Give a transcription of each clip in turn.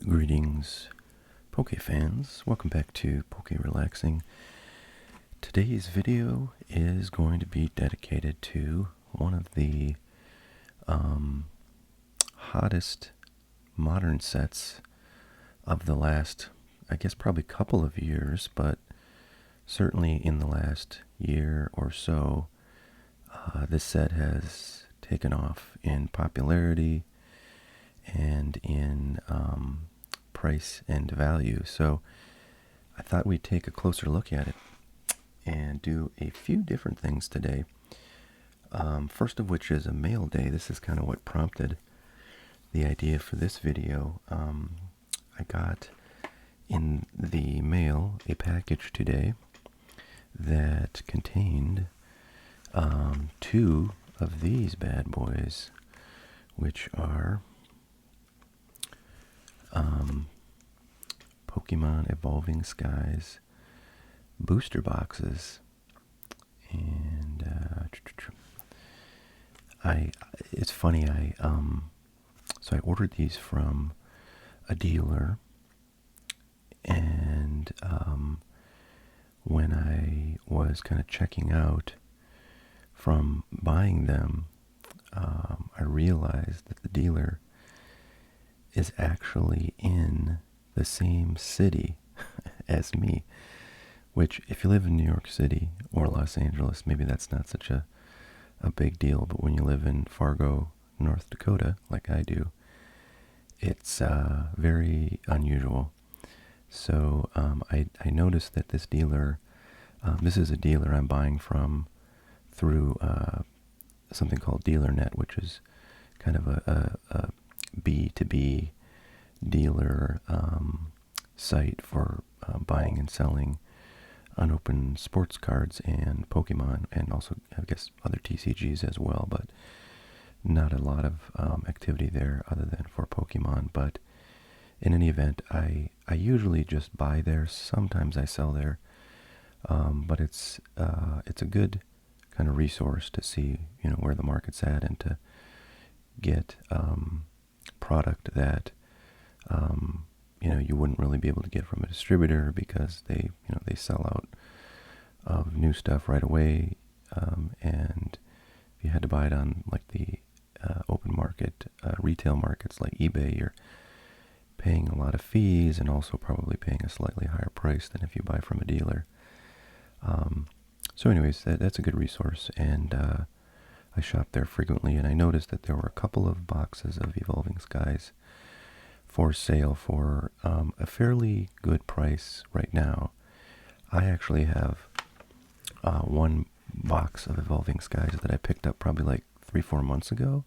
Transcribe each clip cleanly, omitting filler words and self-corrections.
Greetings, Poke fans. Welcome back to Poke Relaxing. Today's video is going to be dedicated to one of the hottest modern sets of the last, I guess probably couple of years, but certainly in the last year or so, this set has taken off in popularity and in price and value. So I thought we'd take a closer look at it and do a few different things today. First of which is a mail day. This is kind of what prompted the idea for this video. I got in the mail a package today that contained two of these bad boys, which are Pokemon Evolving Skies booster boxes. And it's funny, so I ordered these from a dealer, and when I was kind of checking out from buying them, I realized that the dealer is actually in the same city as me, which if you live in New York City or Los Angeles, maybe that's not such a big deal, but when you live in Fargo, North Dakota, like I do, it's very unusual. So I noticed that this dealer, this is a dealer I'm buying from through something called DealerNet, which is kind of a B2B dealer site for buying and selling unopened sports cards and Pokemon, and also I guess other TCGs as well, but not a lot of activity there other than for Pokemon. But in any event, I usually just buy there. Sometimes I sell there, but it's a good kind of resource to see where the market's at and to get product that you wouldn't really be able to get from a distributor, because they sell out of new stuff right away, and if you had to buy it on like the open market, retail markets like eBay, you're paying a lot of fees and also probably paying a slightly higher price than if you buy from a dealer. So anyways, that's a good resource, and I shop there frequently, and I noticed that there were a couple of boxes of Evolving Skies for sale for a fairly good price right now. I actually have one box of Evolving Skies that I picked up probably like 3-4 months ago,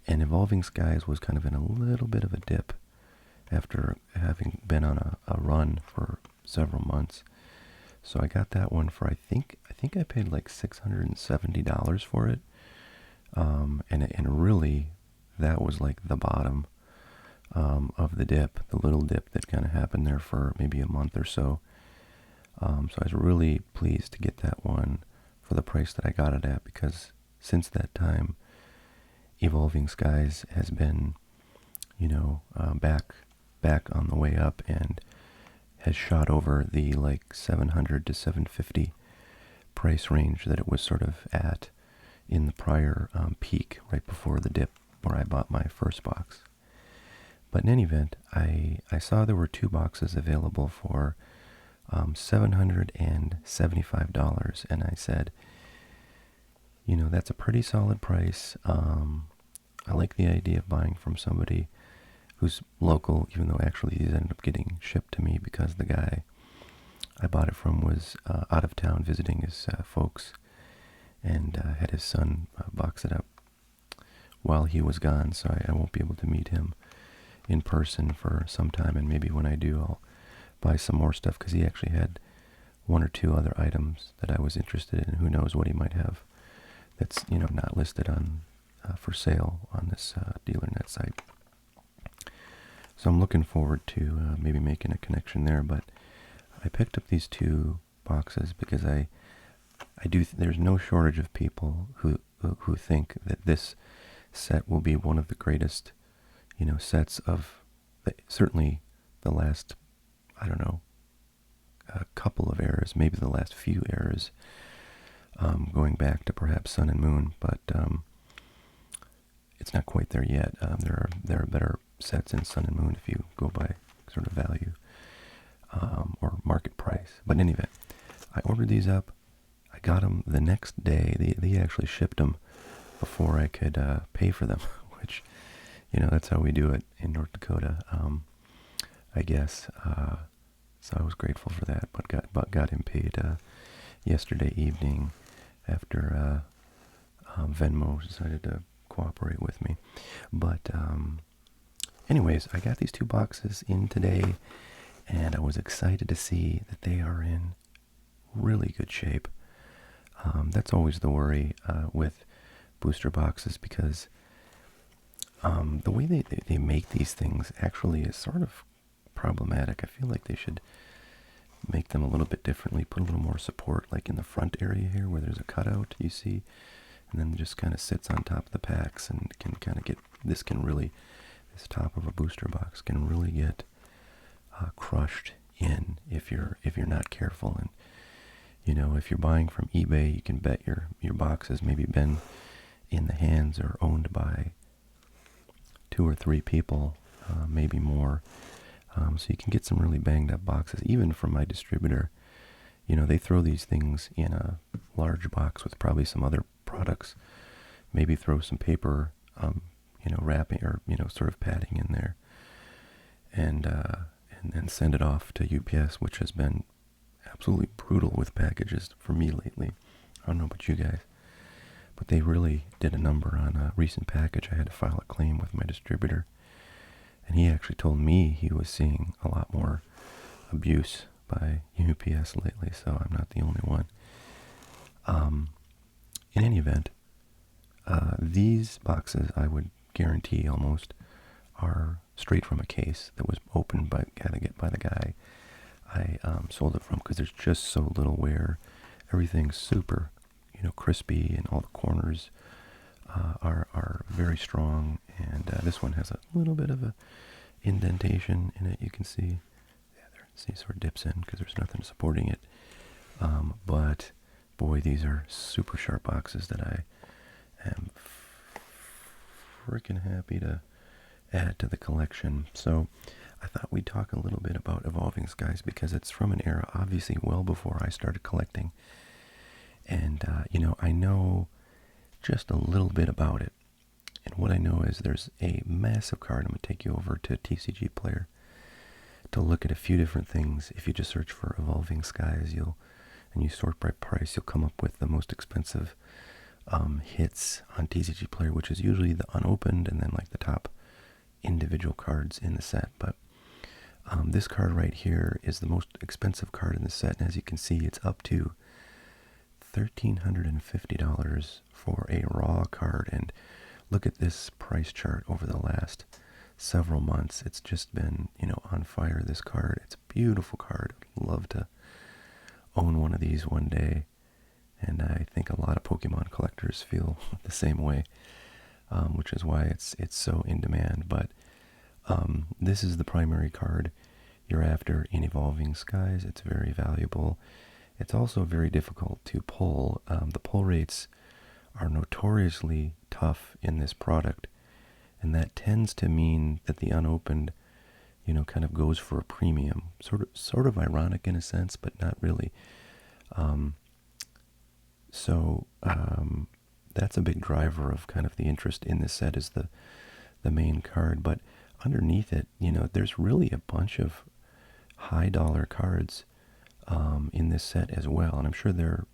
and Evolving Skies was kind of in a little bit of a dip after having been on a run for several months. So I got that one for I think I paid like $670 for it, and really that was like the bottom of the dip, the little dip that kind of happened there for maybe a month or so. So I was really pleased to get that one for the price that I got it at, because since that time, Evolving Skies has been, back on the way up, and has shot over the like 700 to 750 price range that it was sort of at in the prior peak right before the dip where I bought my first box. But in any event, I saw there were two boxes available for $775, and I said, that's a pretty solid price. I like the idea of buying from somebody who's local, even though actually these ended up getting shipped to me because the guy I bought it from was out of town visiting his folks, and had his son box it up while he was gone, so I won't be able to meet him in person for some time, and maybe when I do, I'll buy some more stuff, because he actually had one or two other items that I was interested in. Who knows what he might have that's not listed on for sale on this DealerNet site. So I'm looking forward to maybe making a connection there. But I picked up these two boxes because there's no shortage of people who think that this set will be one of the greatest, sets of certainly the last, I don't know, a couple of eras, maybe the last few eras, going back to perhaps Sun and Moon, but it's not quite there yet. There are better sets in Sun and Moon if you go by sort of value or market price. But in any event, I ordered these up. I got them the next day. They actually shipped them before I could pay for them, which, that's how we do it in North Dakota, I guess. So I was grateful for that, but got him paid yesterday evening after Venmo decided to cooperate with me. But anyways, I got these 2 boxes in today, and I was excited to see that they are in really good shape. That's always the worry with booster boxes, because the way they make these things actually is sort of problematic. I feel like they should make them a little bit differently, put a little more support like in the front area here where there's a cutout, you see, and then it just kind of sits on top of the packs and can kind of this top of a booster box can really get crushed in if you're not careful. And if you're buying from eBay, you can bet your box has maybe been in the hands or owned by 2 or 3 people, maybe more. So you can get some really banged up boxes, even from my distributor. They throw these things in a large box with probably some other products, maybe throw some paper, wrapping or, sort of padding in there, and then send it off to UPS, which has been absolutely brutal with packages for me lately. I don't know about you guys, but they really did a number on a recent package. I had to file a claim with my distributor, and he actually told me he was seeing a lot more abuse by UPS lately, so I'm not the only one. In any event, these boxes, I would guarantee almost, are straight from a case that was opened by the guy I sold it from, because there's just so little wear. Everything's super, crispy, and all the corners are very strong. And this one has a little bit of a indentation in it. You can see, see, sort of dips in because there's nothing supporting it. But boy, these are super sharp boxes that I am freaking happy to add to the collection. So I thought we'd talk a little bit about Evolving Skies, because it's from an era obviously well before I started collecting. And, I know just a little bit about it. And what I know is there's a massive card. I'm going to take you over to TCG Player to look at a few different things. If you just search for Evolving Skies, and you sort by price, you'll come up with the most expensive hits on TCG Player, which is usually the unopened and then like the top individual cards in the set. But this card right here is the most expensive card in the set, and as you can see, it's up to $1,350 for a raw card. And look at this price chart over the last several months. It's just been, on fire, this card. It's a beautiful card. I'd love to own one of these one day, and I think a lot of Pokemon collectors feel the same way, which is why it's so in demand. But this is the primary card you're after in Evolving Skies. It's very valuable. It's also very difficult to pull. The pull rates are notoriously tough in this product, and that tends to mean that the unopened, kind of goes for a premium. Sort of ironic in a sense, but not really. So that's a big driver of kind of the interest in this set, is the main card. But underneath it, there's really a bunch of high dollar cards in this set as well, and I'm sure they're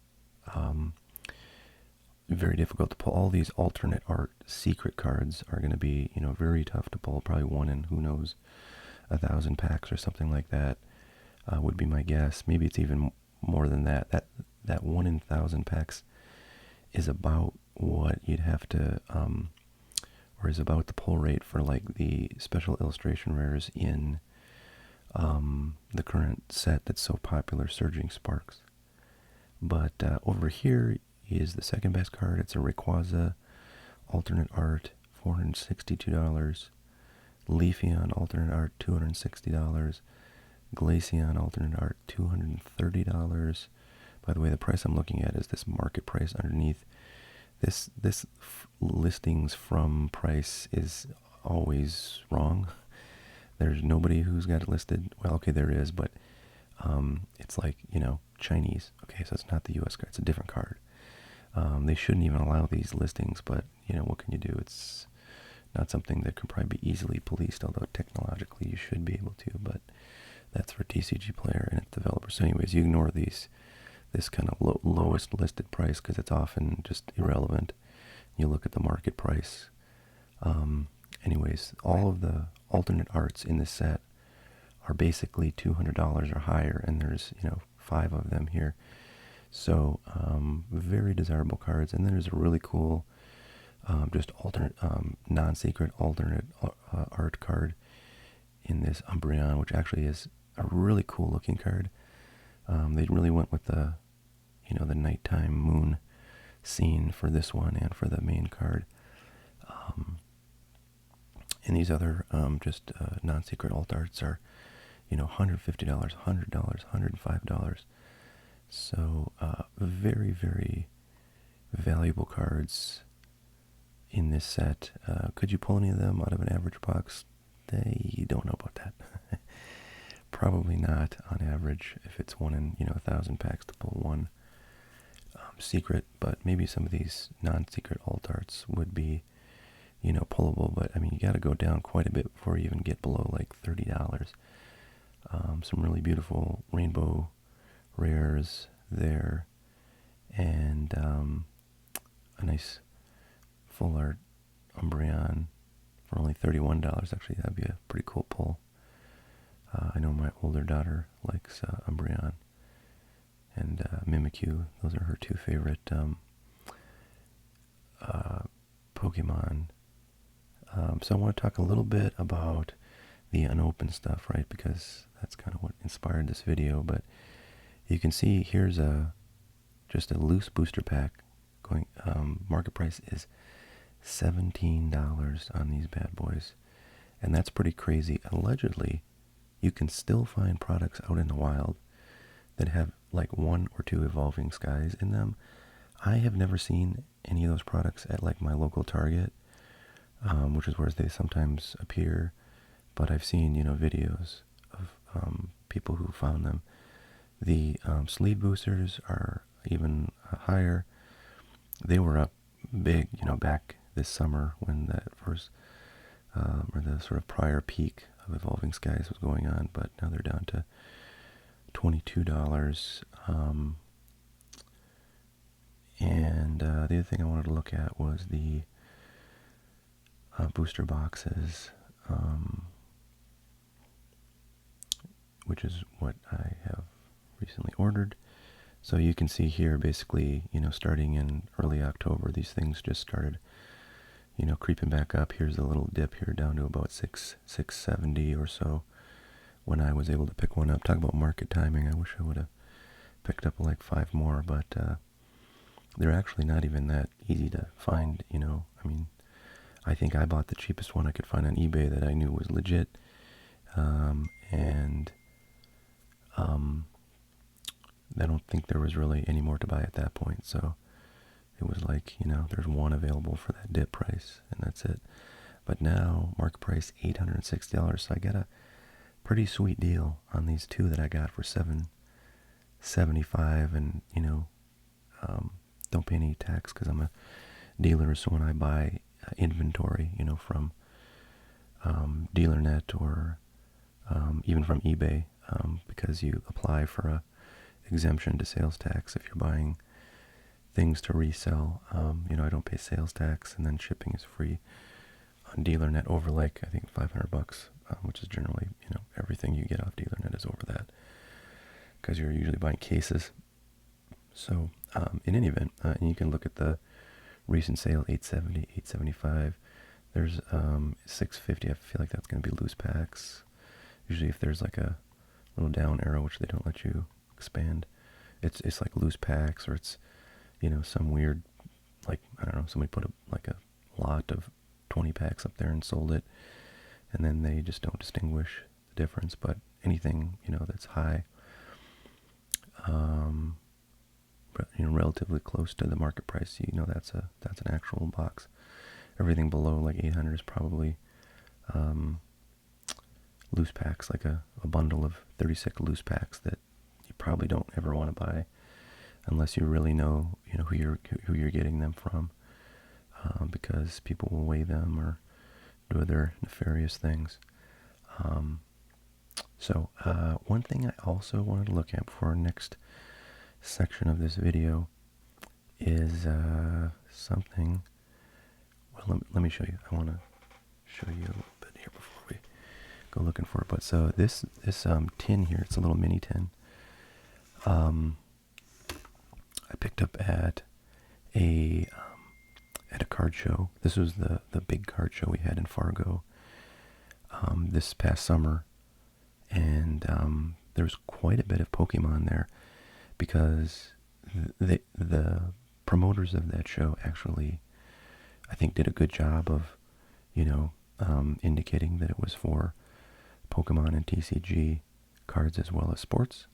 very difficult to pull. All these alternate art secret cards are going to be, very tough to pull. Probably one in, who knows, 1,000 packs or something like that would be my guess. Maybe it's even more than that. That 1 in 1,000 packs is about what you'd have to, or is about the pull rate for like the special illustration rares in the current set that's so popular, Surging Sparks. But over here is the second best card. It's a Rayquaza alternate art, $462. Leafeon alternate art, $260. Glaceon alternate art, $230. By the way, the price I'm looking at is this market price underneath. This listings from price is always wrong. There's nobody who's got it listed. Well, okay, there is, but it's like, Chinese. Okay, so it's not the U.S. card. It's a different card. They shouldn't even allow these listings, but, what can you do? It's not something that can probably be easily policed, although technologically you should be able to, but that's for TCG Player and its developers. So anyways, you ignore this kind of lowest listed price because it's often just irrelevant. You look at the market price. Anyways, all of the alternate arts in this set are basically $200 or higher, and there's 5 of them here. So very desirable cards. And then there's a really cool just alternate non-secret alternate art card in this Umbreon, which actually is a really cool looking card. They really went with the the nighttime moon scene for this one and for the main card. And these other just non-secret alt arts are $150, $100, $105. So very, very valuable cards in this set. Could you pull any of them out of an average box? You don't know about that. Probably not on average if it's 1 in 1,000 packs to pull one secret, but maybe some of these non-secret alt arts would be pullable. But I mean, you got to go down quite a bit before you even get below like $30. Some really beautiful rainbow rares there, and a nice full art Umbreon for only $31. Actually, that'd be a pretty cool pull. I know my older daughter likes Umbreon and Mimikyu. Those are her 2 favorite Pokemon. So I want to talk a little bit about the unopened stuff, right? Because that's kind of what inspired this video. But you can see here's just a loose booster pack going. Market price is $17 on these bad boys, and that's pretty crazy. Allegedly, you can still find products out in the wild that have like 1 or 2 evolving skies in them. I have never seen any of those products at like my local Target, which is where they sometimes appear, but I've seen videos of people who found them. The sleeve boosters are even higher. They were up big, back this summer when that first, or the sort of prior peak of Evolving Skies was going on, but now they're down to $22. And the other thing I wanted to look at was the booster boxes, which is what I have recently ordered. So you can see here, basically, starting in early October, these things just started, creeping back up. Here's a little dip here down to about 670 or so when I was able to pick one up. Talk about market timing. I wish I would have picked up like 5 more, but they're actually not even that easy to find, I mean, I think I bought the cheapest one I could find on eBay that I knew was legit, and I don't think there was really any more to buy at that point, so it was like, there's one available for that dip price, and that's it. But now, market price $860, so I got a pretty sweet deal on these 2 that I got for $775, and, don't pay any tax because I'm a dealer, so when I buy inventory, from DealerNet or even from eBay, because you apply for a exemption to sales tax if you're buying things to resell. I don't pay sales tax, and then shipping is free on DealerNet over like I think $500, which is generally everything you get off DealerNet is over that because you're usually buying cases. So in any event, and you can look at the recent sale, $870, $875. There's $650. I feel like that's going to be loose packs. Usually, if there's like a little down arrow, which they don't let you expand, it's like loose packs, or it's some weird, like, I don't know, somebody put a lot of 20 packs up there and sold it, and then they just don't distinguish the difference. But anything, that's high, relatively close to the market price, that's an actual box. Everything below like 800 is probably loose packs, like a bundle of 36 loose packs that you probably don't ever want to buy unless you really know, who you're getting them from, because people will weigh them or do other nefarious things. So one thing I also wanted to look at before our next section of this video is something. Well, let me show you. I want to show you a little bit here before we go looking for it. But so this tin here, it's a little mini tin. I picked up at a card show. This was the big card show we had in Fargo this past summer, and there was quite a bit of Pokemon there because the promoters of that show actually, I think, did a good job of, indicating that it was for Pokemon and TCG cards as well as sports.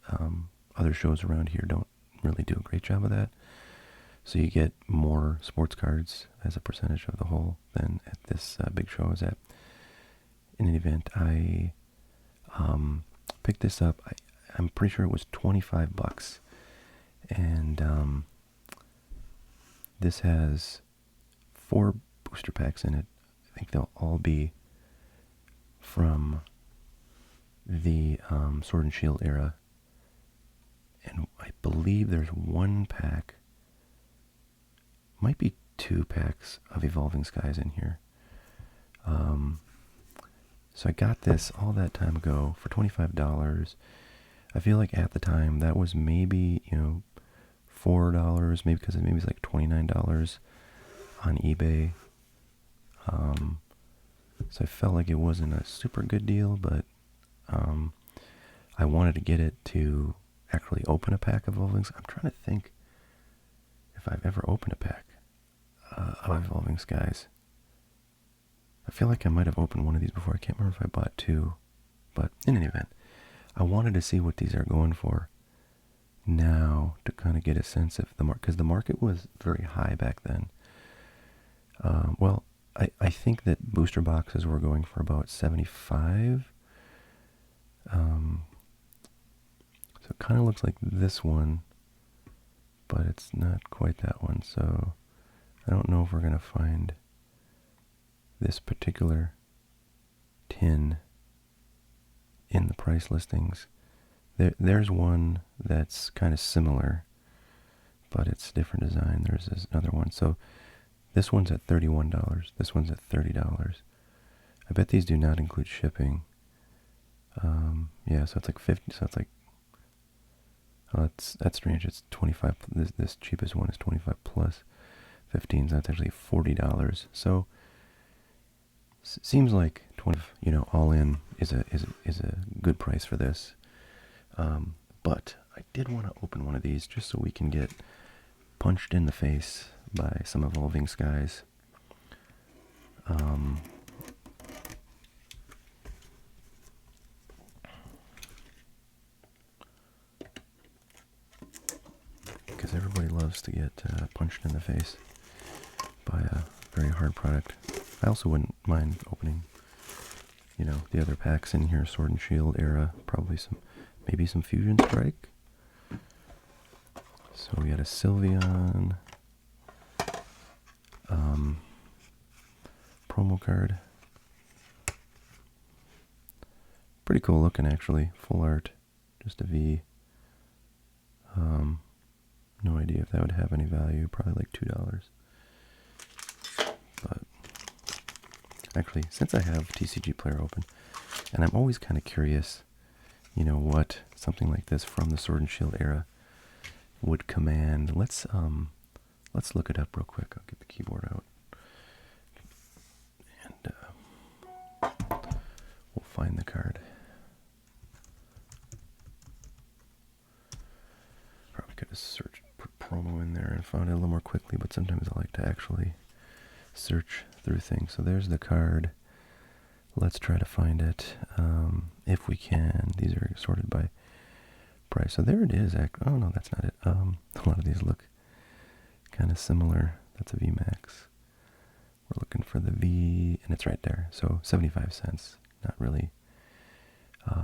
Other shows around here don't really do a great job of that. So you get more sports cards as a percentage of the whole than at this big show I was at. In any event, I picked this up. I'm pretty sure it was $25. And this has 4 booster packs in it. I think they'll all be from the Sword and Shield era. And I believe there's 1 pack, might be 2 packs of Evolving Skies in here. So I got this all that time ago for $25. I feel like at the time that was maybe, $4, maybe because maybe it's like $29 on eBay. So I felt like it wasn't a super good deal, but I wanted to get it to actually open a pack of Evolving Skies. I'm trying to think if I've ever opened a pack of Evolving Skies. I feel like I might have opened one of these before. I can't remember if I bought 2. But in any event, I wanted to see what these are going for now to kind of get a sense of the market, because the market was very high back then. Well, I think that booster boxes were going for about $75. So it kind of looks like this one, but it's not quite that one. So I don't know if we're going to find this particular tin in the price listings. There's one that's kind of similar, but it's different design. There's another one. So this one's at $31. This one's at $30. I bet these do not include shipping. Yeah, so it's like 50. So it's like, oh, that's strange. It's 25. This cheapest one is 25 plus 15. So that's actually $40. So seems like 20. All in is a good price for this. But I did want to open one of these just so we can get punched in the face by some Evolving Skies. Because everybody loves to get punched in the face by a very hard product. I also wouldn't mind opening, the other packs in here, Sword and Shield era, probably maybe some Fusion Strike. So we had a Sylveon promo card. Pretty cool looking, actually. Full art, just a V. No idea if that would have any value. Probably like $2. But actually, since I have TCG Player open, and I'm always kind of curious, what something like this from the Sword and Shield era would command. Let's look it up real quick. I'll get the keyboard out, and we'll find the card. Probably could have searched, put promo in there, and found it a little more quickly. But sometimes I like to actually search through things. So there's the card. Let's try to find it if we can. These are sorted by price. So there it is. Oh no, that's not it. A lot of these look kind of similar. That's a VMAX. We're looking for the V, and it's right there. So 75 cents. Not really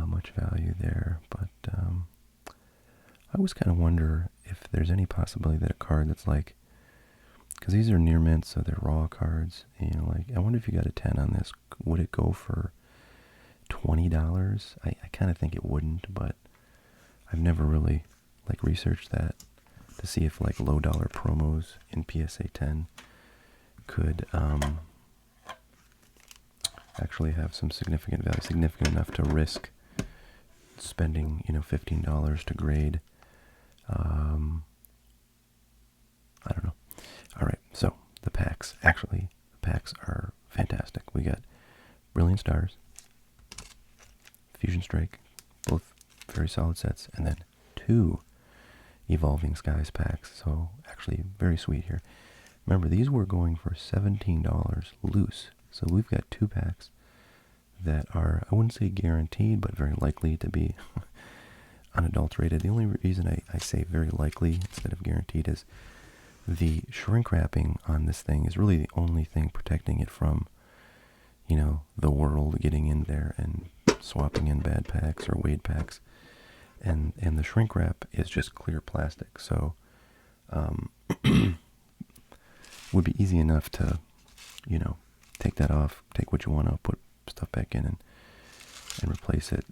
much value there, but I always kind of wonder if there's any possibility that a card that's like, because these are near mint, so they're raw cards. You know, like I wonder if you got a 10 on this, would it go for $20? I kind of think it wouldn't, but I've never really like researched that to see if like low dollar promos in PSA 10 could actually have some significant value, significant enough to risk spending, you know, $15 to grade. I don't know. All right, so the packs. Actually, the packs are fantastic. We got Brilliant Stars, Fusion Strike, both very solid sets, and then 2 Evolving Skies packs. So actually very sweet here. Remember, these were going for $17 loose. So we've got 2 packs that are, I wouldn't say guaranteed, but very likely to be unadulterated. The only reason I say very likely instead of guaranteed is the shrink wrapping on this thing is really the only thing protecting it from, you know, the world getting in there and swapping in bad packs or Wade packs. And the shrink wrap is just clear plastic, so would be easy enough to, you know, take that off, take what you want to, put stuff back in and replace it.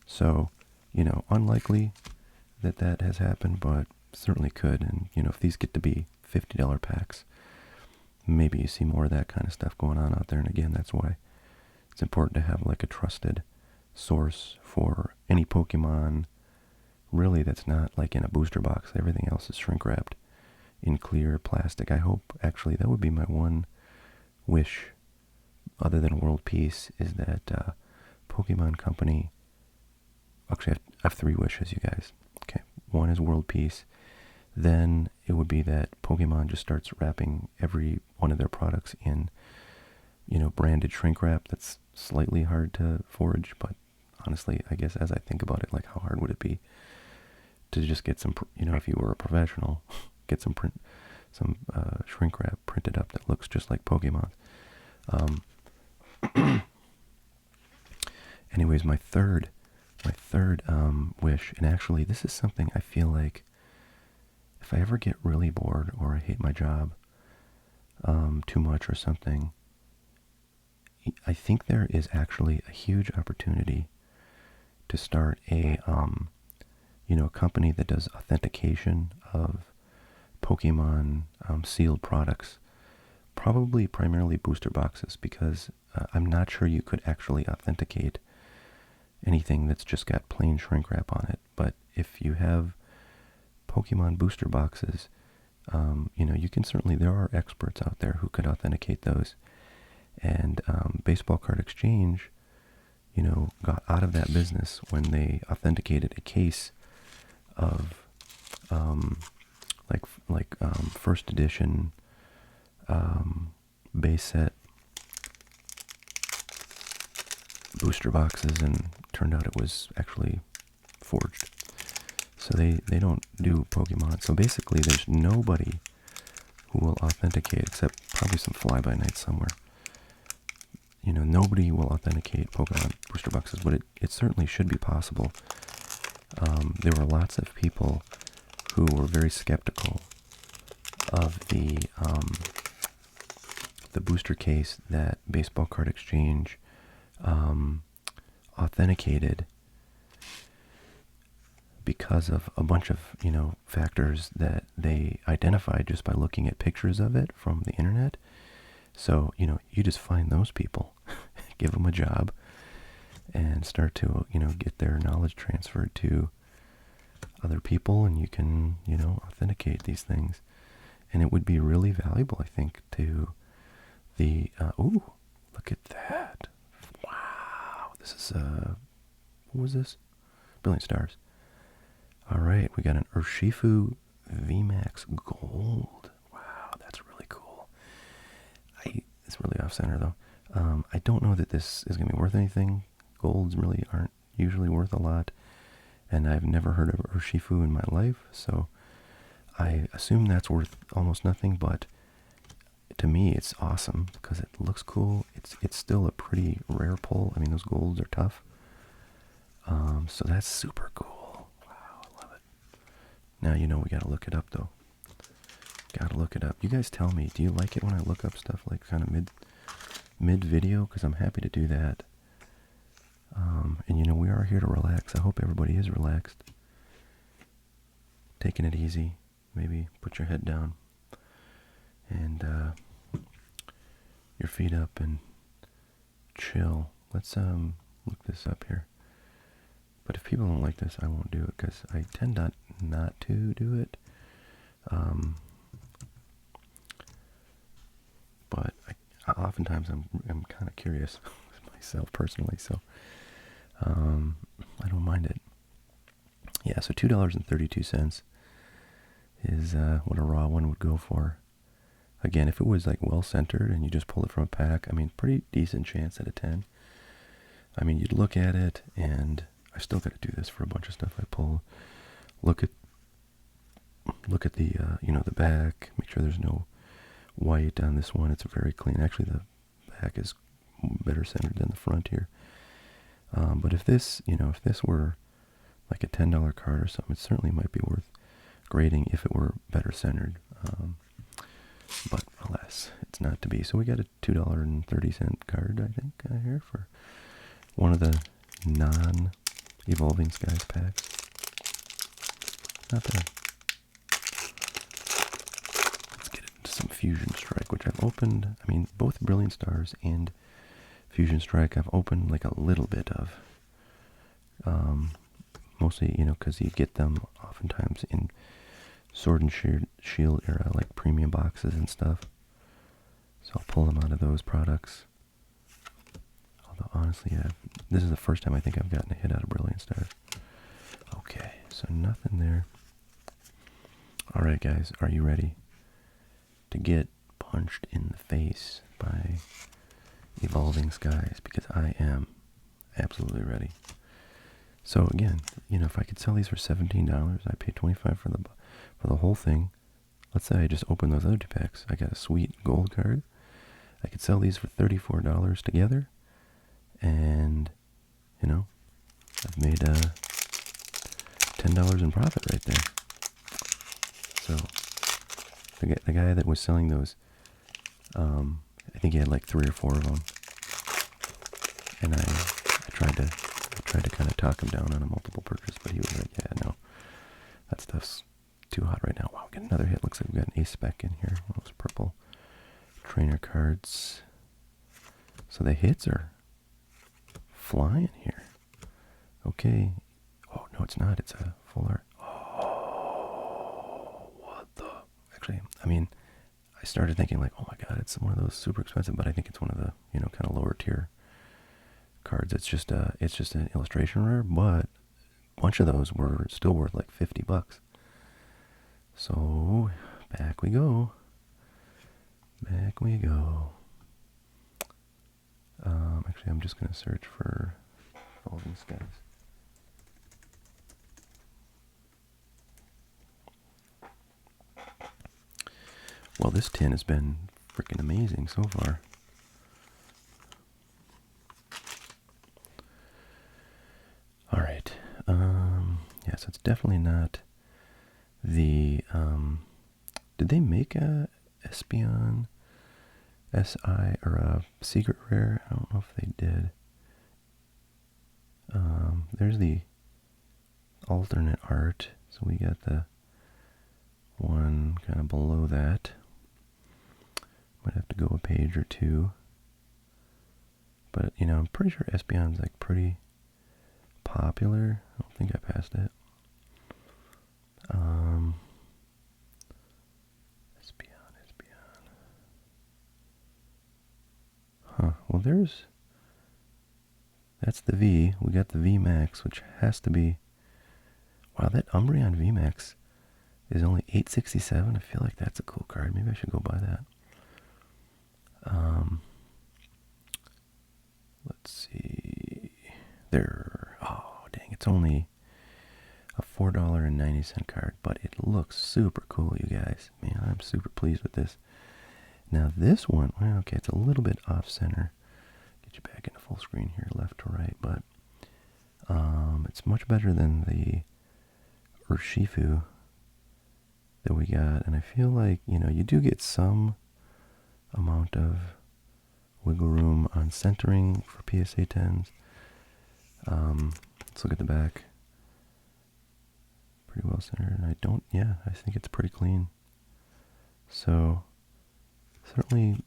So, you know, unlikely that that has happened, but certainly could. And, you know, if these get to be $50 packs, maybe you see more of that kind of stuff going on out there. And again, that's why it's important to have like a trusted source for any Pokemon, really, that's not like in a booster box. Everything else is shrink wrapped in clear plastic. I hope, actually, that would be my one wish, other than world peace, is that Pokemon Company, actually I have 3 wishes, you guys. Okay, one is world peace, then it would be that Pokemon just starts wrapping every one of their products in, you know, branded shrink wrap. That's slightly hard to forge, but honestly, I guess as I think about it, like how hard would it be to just get some, you know, if you were a professional, get some shrink wrap printed up that looks just like Pokemon. Anyways, my third wish, and actually this is something I feel like if I ever get really bored or I hate my job too much or something, I think there is actually a huge opportunity to start a, you know, a company that does authentication of Pokemon sealed products, probably primarily booster boxes, because I'm not sure you could actually authenticate anything that's just got plain shrink wrap on it. But if you have Pokemon booster boxes, you know, you can certainly, there are experts out there who could authenticate those. And Baseball Card Exchange, you know, got out of that business when they authenticated a case of first edition base set booster boxes, and turned out it was actually forged. So they don't do Pokemon. So basically there's nobody who will authenticate, except probably some fly-by-nights somewhere. You know, nobody will authenticate Pokemon booster boxes, but it certainly should be possible. There were lots of people who were very skeptical of the booster case that Baseball Card Exchange authenticated, because of a bunch of, you know, factors that they identified just by looking at pictures of it from the internet. So, you know, you just find those people, give them a job, and start to, you know, get their knowledge transferred to other people, and you can, you know, authenticate these things. And it would be really valuable, I think, to the, ooh, look at that. Wow, this is, what was this? Brilliant Stars. All right, we got an Urshifu VMAX Gold. Wow, that's really cool. It's really off-center, though. I don't know that this is going to be worth anything. Golds really aren't usually worth a lot, and I've never heard of Urshifu in my life, so I assume that's worth almost nothing, but to me it's awesome because it looks cool. It's still a pretty rare pull. I mean, those golds are tough. So that's super cool. Wow, I love it. Now you know we gotta look it up though. Gotta look it up. You guys tell me, do you like it when I look up stuff like kind of mid video? Because I'm happy to do that. And you know, we are here to relax. I hope everybody is relaxed. Taking it easy. Maybe put your head down and your feet up and chill. Let's look this up here. But if people don't like this, I won't do it because I tend not to do it. But oftentimes I'm kind of curious myself personally, so I don't mind it. Yeah, so $2.32 is what a raw one would go for. Again, if it was like well centered and you just pull it from a pack, I mean, pretty decent chance at a 10. I mean, you'd look at it, and I still got to do this for a bunch of stuff I pull. Look at the you know, the back. Make sure there's no white on this one. It's very clean. Actually, the back is better centered than the front here. But if this, you know, if this were like a $10 card or something, it certainly might be worth grading if it were better centered. But alas, it's not to be. So we got a $2.30 card, I think, here for one of the non-Evolving Skies packs. Not bad. Let's get into some Fusion Strike, which I've opened. I mean, both Brilliant Stars and Fusion Strike I've opened like a little bit of. Mostly, you know, because you get them oftentimes in Sword and Shield era, like premium boxes and stuff. So I'll pull them out of those products. Although, honestly, yeah, this is the first time I think I've gotten a hit out of Brilliant Stars. Okay, so nothing there. Alright, guys, are you ready to get punched in the face by Evolving Skies? Because I am absolutely ready. So again, you know, if I could sell these for $17, I pay $25 for the whole thing. Let's say I just open those other two packs. I got a sweet gold card. I could sell these for $34 together, and you know, I've made $10 in profit right there. So the guy that was selling those, I think he had like 3 or 4 of them, and I tried to kind of talk him down on a multiple purchase, but he was like, yeah, no, that stuff's too hot right now. Wow, we got another hit. Looks like we got an ace spec in here. One of those purple trainer cards. So the hits are flying here. Okay. Oh, no, it's not. It's a full art. Oh, what the? Actually, I mean, I started thinking like, oh my god, it's one of those super expensive, but I think it's one of the, you know, kind of lower tier cards. It's just an illustration rare, but a bunch of those were still worth like $50. So back we go. Back we go. Actually, I'm just gonna search for Evolving Skies. Well, this tin has been freaking amazing so far. All right. Yeah, so it's definitely not the. Did they make a Espeon SI or a secret rare? I don't know if they did. There's the alternate art. So we got the one kind of below that. Might have to go a page or two. But, you know, I'm pretty sure Espeon's like pretty popular. I don't think I passed it. Espeon. Huh. Well, that's the V. We got the V Max, which has to be, wow, that Umbreon V Max is only $867. I feel like that's a cool card. Maybe I should go buy that. Panther. Oh, dang, it's only a $4.90 card, but it looks super cool, you guys. Man, I'm super pleased with this. Now this one, well, okay, it's a little bit off-center. Get you back into full screen here, left to right, but it's much better than the Urshifu that we got, and I feel like, you know, you do get some amount of wiggle room on centering for PSA 10s. Let's look at the back. Pretty well centered, and I think it's pretty clean. So, certainly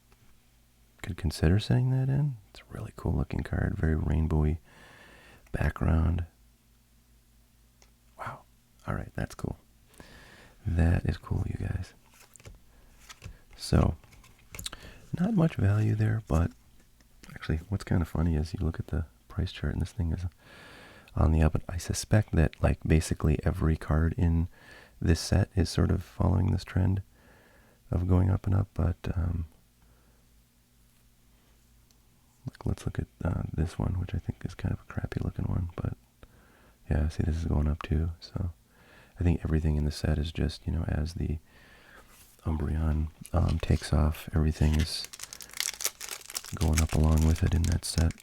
could consider setting that in. It's a really cool looking card, very rainbowy background. Wow. Alright, that's cool. That is cool, you guys. So, not much value there, but actually what's kind of funny is you look at the price chart and this thing is on the up. I suspect that like basically every card in this set is sort of following this trend of going up and up, but let's look at this one, which I think is kind of a crappy looking one, but yeah, see, this is going up too. So I think everything in the set is just, you know, as the Umbreon takes off, everything is going up along with it in that set.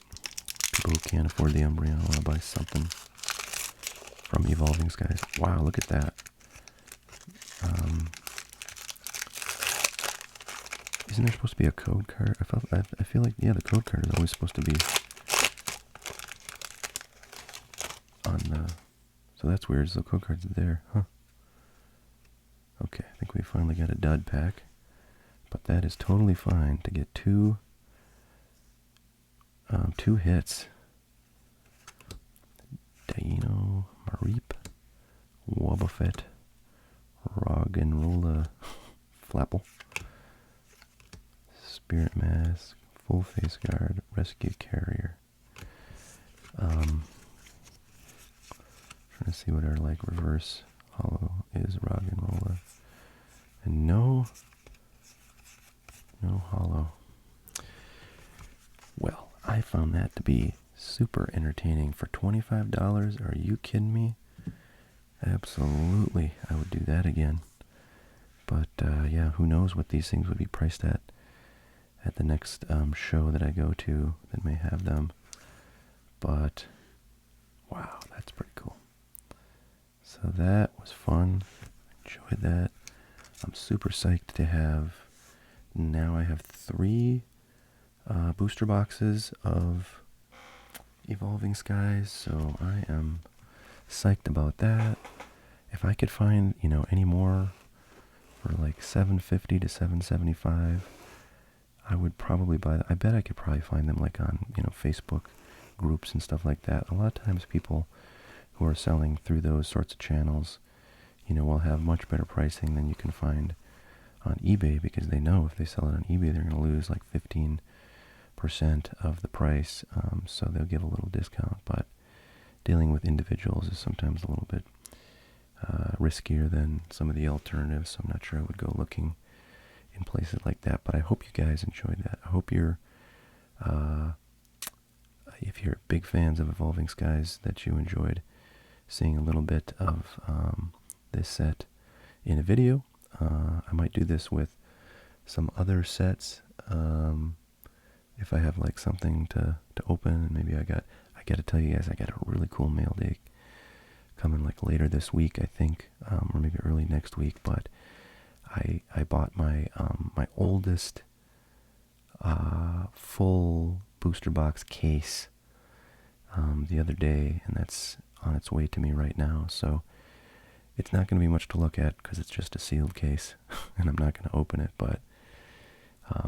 People who can't afford the Umbreon want to buy something from Evolving Skies. Wow, look at that. Isn't there supposed to be a code card? I feel like, yeah, the code card is always supposed to be on the... So that's weird, so the code card's there, huh? Okay, I think we finally got a dud pack. But that is totally fine to get two hits. Dino, Mareep, Wobbuffet, Roggenrola, Flapple, Spirit Mask, Full Face Guard, Rescue Carrier. Trying to see what our like reverse hollow is. Roggenrola, and no hollow. Well, I found that to be super entertaining for $25. Are you kidding me? Absolutely, I would do that again. But yeah, who knows what these things would be priced at the next show that I go to that may have them. But wow, that's pretty cool. So that was fun. Enjoyed that. I'm super psyched to have. Now I have 3 booster boxes of Evolving Skies, so I am psyched about that. If I could find, you know, any more for like $7.50 to $7.75, I would probably buy them. I bet I could probably find them like on, you know, Facebook groups and stuff like that. A lot of times people who are selling through those sorts of channels, you know, will have much better pricing than you can find on eBay, because they know if they sell it on eBay, they're going to lose like 15% of the price, so they'll give a little discount. But dealing with individuals is sometimes a little bit riskier than some of the alternatives, so I'm not sure I would go looking in places like that. But I hope you guys enjoyed that. I hope you're, if you're big fans of Evolving Skies, that you enjoyed seeing a little bit of this set in a video. I might do this with some other sets if I have like something to open, and maybe I got to tell you guys, I got a really cool mail day coming like later this week, I think, or maybe early next week. But I bought my my oldest full booster box case the other day, and that's on its way to me right now. So it's not going to be much to look at because it's just a sealed case, and I'm not going to open it. But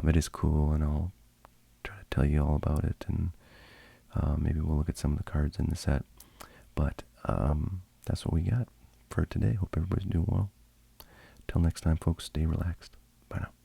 it is cool, and I'll try to tell you all about it, and maybe we'll look at some of the cards in the set. But that's what we got for today. Hope everybody's doing well. Till next time, folks, stay relaxed. Bye now.